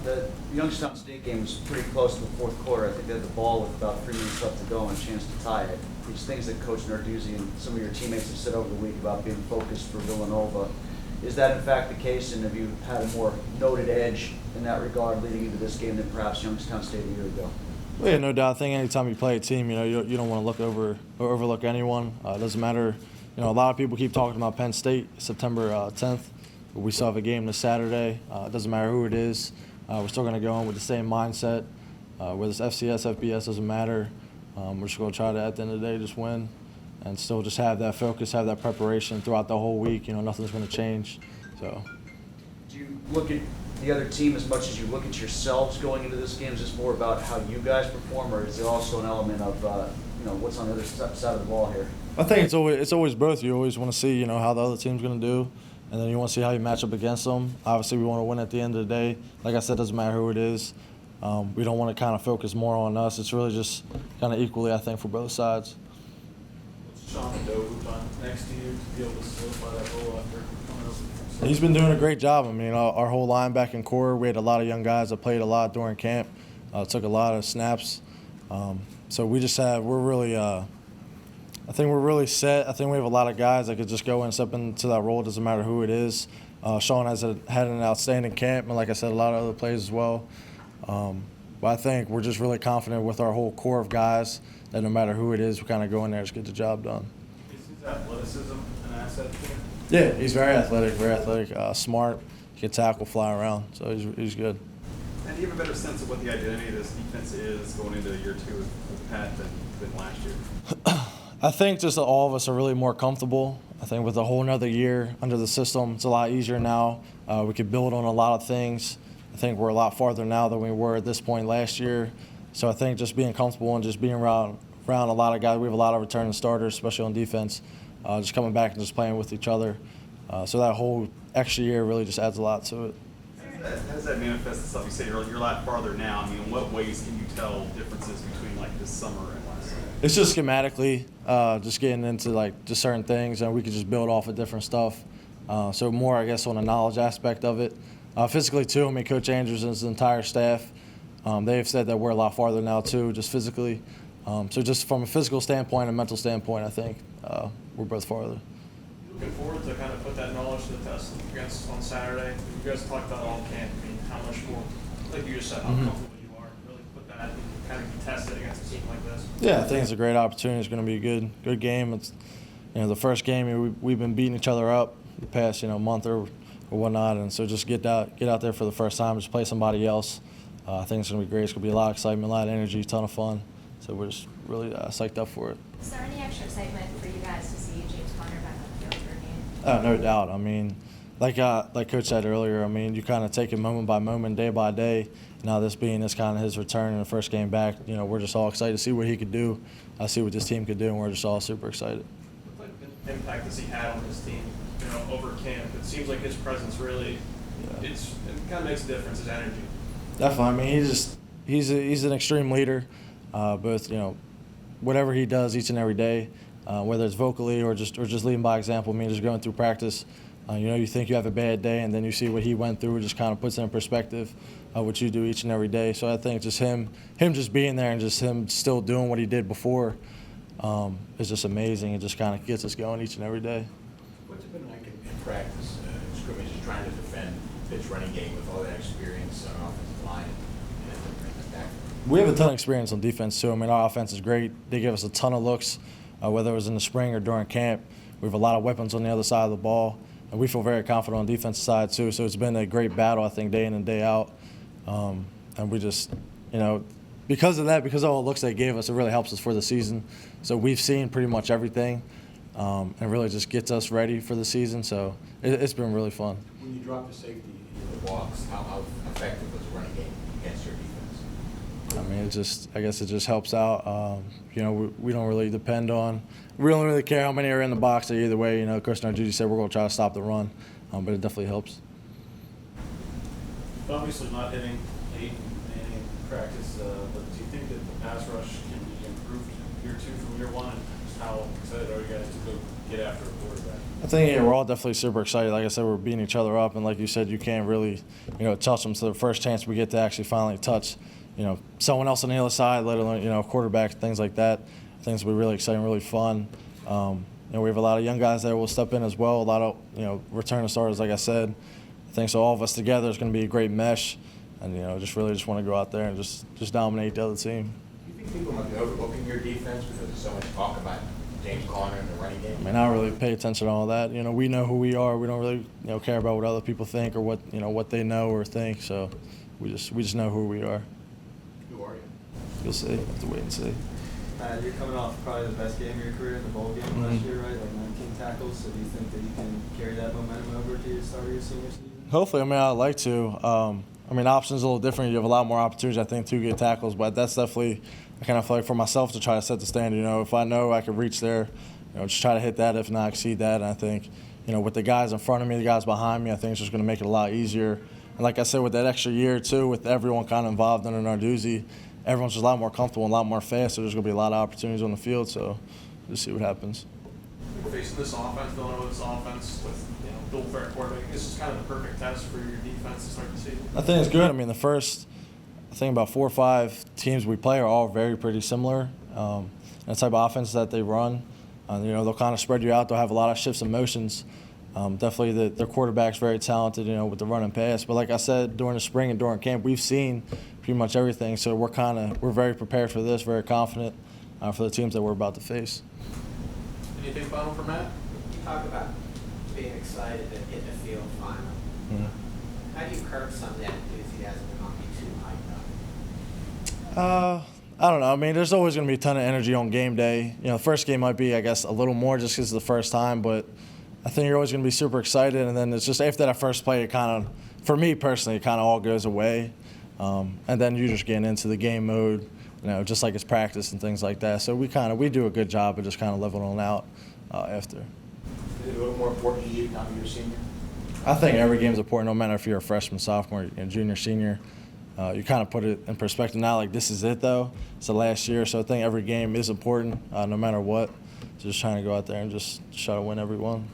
The Youngstown State game was pretty close to the fourth quarter. I think they had the ball with about 3 minutes left to go and a chance to tie it. These things that Coach Narduzzi and some of your teammates have said over the week about being focused for Villanova, is that in fact the case, and have you had a more noted edge in that regard leading into this game than perhaps Youngstown State a year ago? Well, yeah, no doubt. I think anytime you play a team, you don't want to look over or overlook anyone. It doesn't matter. A lot of people keep talking about Penn State, September 10th. But we still have a game this Saturday. It doesn't matter who it is. We're still going to go in with the same mindset. Whether it's FCS, FBS, doesn't matter. We're just going to try to, at the end of the day, just win and still just have that focus, have that preparation throughout the whole week. Nothing's going to change. So, do you look at the other team as much as you look at yourselves going into this game? Is this more about how you guys perform, or is there also an element of what's on the other side of the ball here? I think it's always both. You always want to see how the other team's going to do, and then you want to see how you match up against them. Obviously, we want to win at the end of the day. Like I said, it doesn't matter who it is. We don't want to kind of focus more on us. It's really just kind of equally, I think, for both sides. What's Sean Dovu done next to you to be able to solidify that role after coming over? He's been doing a great job. I mean, our whole linebacking core, we had a lot of young guys that played a lot during camp, took a lot of snaps. So we just we're really, I think we're really set. I think we have a lot of guys that could just go and step into that role. It doesn't matter who it is. Sean had an outstanding camp, and like I said, a lot of other plays as well. But I think we're just really confident with our whole core of guys that no matter who it is, we kind of go in there and just get the job done. Is his athleticism an asset there? Yeah, he's very athletic, smart. He can tackle, fly around, so he's good. And do you have a better sense of what the identity of this defense is going into year two with Pat than last year? I think just that all of us are really more comfortable. I think with a whole nother year under the system, it's a lot easier now. We could build on a lot of things. I think we're a lot farther now than we were at this point last year. So I think just being comfortable and just being around a lot of guys. We have a lot of returning starters, especially on defense, just coming back and just playing with each other. So that whole extra year really just adds a lot to it. How does that manifest itself? You say you're a lot farther now. I mean, in what ways can you tell differences between like this summer and last summer? It's just schematically, just getting into like just certain things, and we could just build off of different stuff. So more, I guess, on the knowledge aspect of it. Physically too, I mean, Coach Andrews and his entire staff, they've said that we're a lot farther now too, just physically. So just from a physical standpoint and mental standpoint, I think we're both farther. Looking forward to kind of put that knowledge to the test against on Saturday. You guys talked about all camp. I mean, how much more, like you just said, how comfortable you are. Really put that and kind of test it against a team like this. Yeah, I think it's a great opportunity. It's going to be a good game. It's the first game we've been beating each other up the past month or whatnot, and so just get out there for the first time, just play somebody else. I think it's going to be great. It's going to be a lot of excitement, a lot of energy, a ton of fun. So we're just really psyched up for it. Is there any extra excitement for you guys to see James Conner back on the field for a game? No doubt. I mean, like Coach said earlier, I mean, you kind of take it moment by moment, day by day. Now this being kind of his return in the first game back, we're just all excited to see what he could do, see what this team could do, and we're just all super excited. What impact has he had on this team? Over camp, it seems like his presence really, it kind of makes a difference. His energy. Definitely. I mean, he's an extreme leader. Both whatever he does each and every day, whether it's vocally or just leading by example. I mean, just going through practice. You think you have a bad day, and then you see what he went through. It just kind of puts it in perspective what you do each and every day. So I think just him just being there and just him still doing what he did before is just amazing. It just kind of gets us going each and every day. What's it been like in practice, scrimmages, trying to defend Pitt's running game with all that experience on offensive line and bring it back? We have a ton of experience on defense too. I mean, our offense is great. They give us a ton of looks, whether it was in the spring or during camp. We have a lot of weapons on the other side of the ball, and we feel very confident on the defensive side too. So it's been a great battle, I think, day in and day out. And we just, because of that, because of all the looks they gave us, it really helps us for the season. So we've seen pretty much everything. And really just gets us ready for the season. So it's been really fun. When you drop the safety in the box, how effective was the running game against your defense? I mean, I guess it just helps out. We don't really depend on, we don't really care how many are in the box. Either way, Coach Narduzzi said we're going to try to stop the run, but it definitely helps. Obviously not hitting 8 in practice, but do you think that the pass rush can be improved year 2 from year 1? And how excited are you guys to go get after a quarterback? I think we're all definitely super excited. Like I said, we're beating each other up, and like you said, you can't really, touch them. So the first chance we get to actually finally touch, someone else on the other side, let alone, quarterback, things like that, I think it's going to be really exciting, really fun. We have a lot of young guys that will step in as well. A lot of, return starters, like I said. I think so. All of us together is going to be a great mesh, and just want to go out there and just dominate the other team. Do you think people might be overlooking your defense because there's so much talk about James Conner and the running game? I mean, I don't really pay attention to all that. We know who we are. We don't really, care about what other people think or what they know or think. So we just know who we are. Who are you? You'll see. Have to wait and see. You're coming off probably the best game of your career in the bowl game last year, right? Like 19 tackles. So do you think that you can carry that momentum over to your start of your senior season? Hopefully. I mean, I'd like to. Options a little different. You have a lot more opportunities, I think, to get tackles. But that's definitely, I kind of feel like for myself to try to set the standard. If I know I could reach there, just try to hit that. If not, exceed that. And I think, with the guys in front of me, the guys behind me, I think it's just going to make it a lot easier. And like I said, with that extra year, too, with everyone kind of involved in Narduzzi, everyone's just a lot more comfortable and a lot more fast. So there's going to be a lot of opportunities on the field. So we'll see what happens. Facing this offense, Villanova's offense with dual threat quarterback, this is kind of the perfect test for your defense to start the season. I think it's good. I mean, the first, I think about 4 or 5 teams we play are all pretty similar. And the type of offense that they run, they'll kind of spread you out. They'll have a lot of shifts and motions. Definitely their quarterback's very talented, with the run and pass. But like I said, during the spring and during camp, we've seen pretty much everything. So we're very prepared for this, very confident for the teams that we're about to face. Anything final for Matt? You talk about being excited and hitting the field final. How do you curb some of that enthusiasm and not be too hyped up? I don't know. I mean, there's always going to be a ton of energy on game day. The first game might be, I guess, a little more just because it's the first time, but I think you're always going to be super excited. And then it's just after that first play, it kind of, for me personally, it kind of all goes away. And then you're just getting into the game mode, just like it's practice and things like that. So we do a good job of just kind of leveling out after. Is it a little more important to you now that you're a senior? I think every game is important, no matter if you're a freshman, sophomore, junior, senior. You kind of put it in perspective now, like this is it though. It's the last year, so I think every game is important, no matter what. So just trying to go out there and just try to win every one.